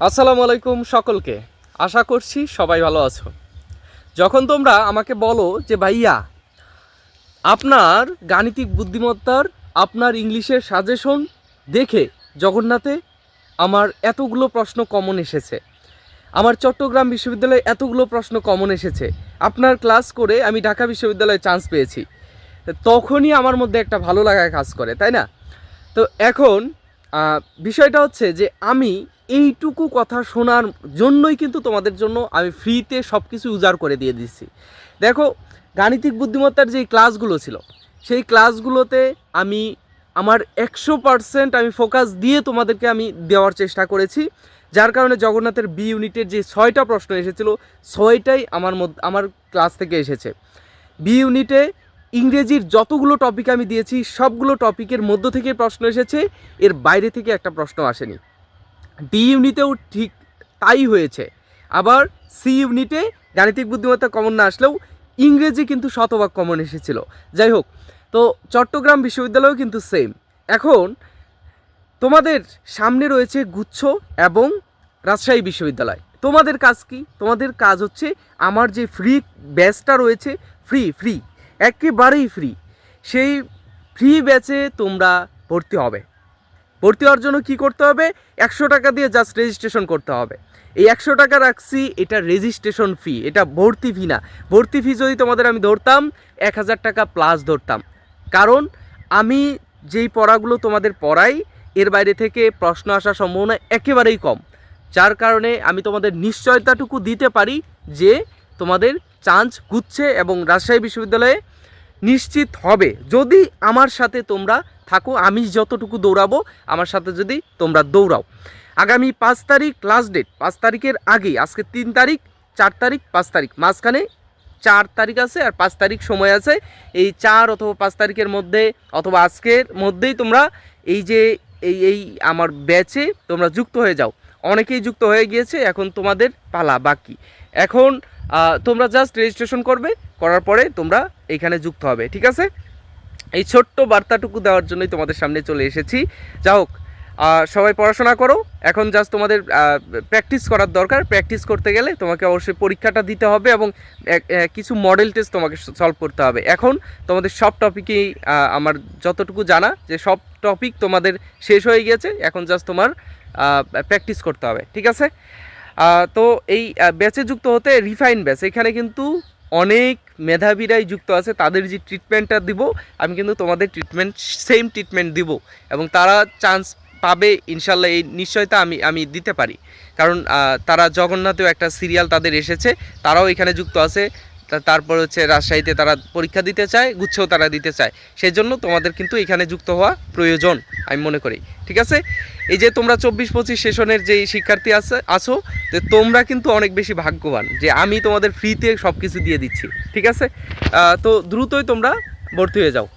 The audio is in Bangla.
আসসালামু আলাইকুম সকলকে। আশা করছি সবাই ভালো আছো। যখন তোমরা আমাকে বলো যে ভাইয়া আপনার গাণিতিক বুদ্ধিমত্তার আপনার ইংলিশের সাজেশন দেখে জগন্নাথে আমার এতগুলো প্রশ্ন কমন এসেছে, আমার চট্টগ্রাম বিশ্ববিদ্যালয়ে এতগুলো প্রশ্ন কমন এসেছে, আপনার ক্লাস করে আমি ঢাকা বিশ্ববিদ্যালয়ে চান্স পেয়েছি, তখনই আমার মধ্যে একটা ভালো লাগা কাজ করে, তাই না? তো এখন বিষয়টা হচ্ছে যে আমি এইটুকু কথা শোনার জন্যই কিন্তু তোমাদের জন্য আমি ফ্রিতে সব কিছু উজাড় করে দিয়ে দিচ্ছি। দেখো, গাণিতিক বুদ্ধিমত্তার যেই ক্লাসগুলো ছিল সেই ক্লাসগুলোতে আমি আমার 100% আমি ফোকাস দিয়ে তোমাদেরকে আমি দেওয়ার চেষ্টা করেছি, যার কারণে জগন্নাথের বি ইউনিটের যে 6টা প্রশ্ন এসেছিল 6টাই আমার ক্লাস থেকে এসেছে। বি ইউনিটে ইংরেজির যতগুলো টপিক আমি দিয়েছি সবগুলো টপিকের মধ্য থেকে প্রশ্ন এসেছে, এর বাইরে থেকে একটা প্রশ্ন আসেনি। ডি ইউনিটেও ঠিক তাই হয়েছে। আবার সি ইউনিটে গাণিতিক বুদ্ধিমত্তা কমন না আসলেও ইংরেজি কিন্তু শতভাগ কমন এসেছিল। যাই হোক, তো চট্টগ্রাম বিশ্ববিদ্যালয়েও কিন্তু সেম। এখন তোমাদের সামনে রয়েছে গুচ্ছ এবং রাজশাহী বিশ্ববিদ্যালয়। তোমাদের কাজ কি? তোমাদের কাজ হচ্ছে আমার যে ফ্রি ব্যাচটা রয়েছে, ফ্রি একেবারেই ফ্রি, সেই ফ্রি ব্যাচে তোমরা ভর্তি হবে। ভর্তি হওয়ার জন্য কী করতে হবে? 100 টাকা দিয়ে জাস্ট রেজিস্ট্রেশন করতে হবে। এই 100 টাকা রাখছি, এটা রেজিস্ট্রেশন ফি, এটা ভর্তি ফি না। ভর্তি ফি যদি তোমাদের আমি ধরতাম 1000 টাকা প্লাস ধরতাম, কারণ আমি যেই পড়াগুলো তোমাদের পড়াই এর বাইরে থেকে প্রশ্ন আসার সম্ভাবনা একেবারেই কম, যার কারণে আমি তোমাদের নিশ্চয়তাটুকু দিতে পারি যে তোমাদের চান্স গুচ্ছে এবং রাজশাহী বিশ্ববিদ্যালয়ে নিশ্চিত হবে যদি আমার সাথে তোমরা থাকো। আমি যতটুকু দৌড়াবো আমার সাথে যদি তোমরা দৌড়াও। আগামী 5 তারিখ লাস্ট ডেট। 5 তারিখের আগেই, আজকে 3 তারিখ, 4 তারিখ, 5 তারিখ, মাঝখানে 4 তারিখ আছে আর 5 তারিখ সময় আছে। এই 4 অথবা 5 তারিখের মধ্যে অথবা আজকের মধ্যেই তোমরা এই যে এই আমার ব্যাচে তোমরা যুক্ত হয়ে যাও। অনেকেই যুক্ত হয়ে গিয়েছে, এখন তোমাদের পালা বাকি। এখন তোমরা জাস্ট রেজিস্ট্রেশন করবে, করার পরে তোমরা এইখানে যুক্ত হবে, ঠিক আছে? এই ছোট্ট বার্তাটুকু দেওয়ার জন্যই তোমাদের সামনে চলে এসেছি। যা হোক, সবাই পড়াশোনা করো। এখন জাস্ট তোমাদের প্র্যাকটিস করার দরকার। প্র্যাকটিস করতে গেলে তোমাকে অবশ্যই পরীক্ষাটা দিতে হবে এবং কিছু মডেল টেস্ট তোমাকে সলভ করতে হবে। এখন তোমাদের সব টপিকেই আমার যতটুকু জানা যে সব টপিক তোমাদের শেষ হয়ে গিয়েছে, এখন জাস্ট তোমার প্র্যাকটিস করতে হবে, ঠিক আছে? তো এই ব্যাচে যুক্ত হতে রিফাইন ব্যাচ, এখানে কিন্তু অনেক মেধাবীরাই যুক্ত আছে। তাদের যে ট্রিটমেন্টটা দিব আমি কিন্তু তোমাদের সেম ট্রিটমেন্ট দিব এবং তারা চান্স পাবে ইনশাল্লাহ, এই নিশ্চয়তা আমি দিতে পারি। কারণ তারা জগন্নাথেও একটা সিরিয়াল তাদের এসেছে, তারাও এখানে যুক্ত আছে। তারপর হচ্ছে রাজশাহীতে তারা পরীক্ষা দিতে চায়, গুচ্ছও তারা দিতে চায়। সেই জন্য তোমাদের কিন্তু এখানে যুক্ত হওয়া প্রয়োজন আমি মনে করি, ঠিক আছে? এই যে তোমরা 24-25 সেশনের যেই শিক্ষার্থী আছো, তো তোমরা কিন্তু অনেক বেশি ভাগ্যবান যে আমি তোমাদের ফ্রিতে সব কিছু দিয়ে দিচ্ছি, ঠিক আছে? তো দ্রুতই তোমরা ভর্তি হয়ে যাও।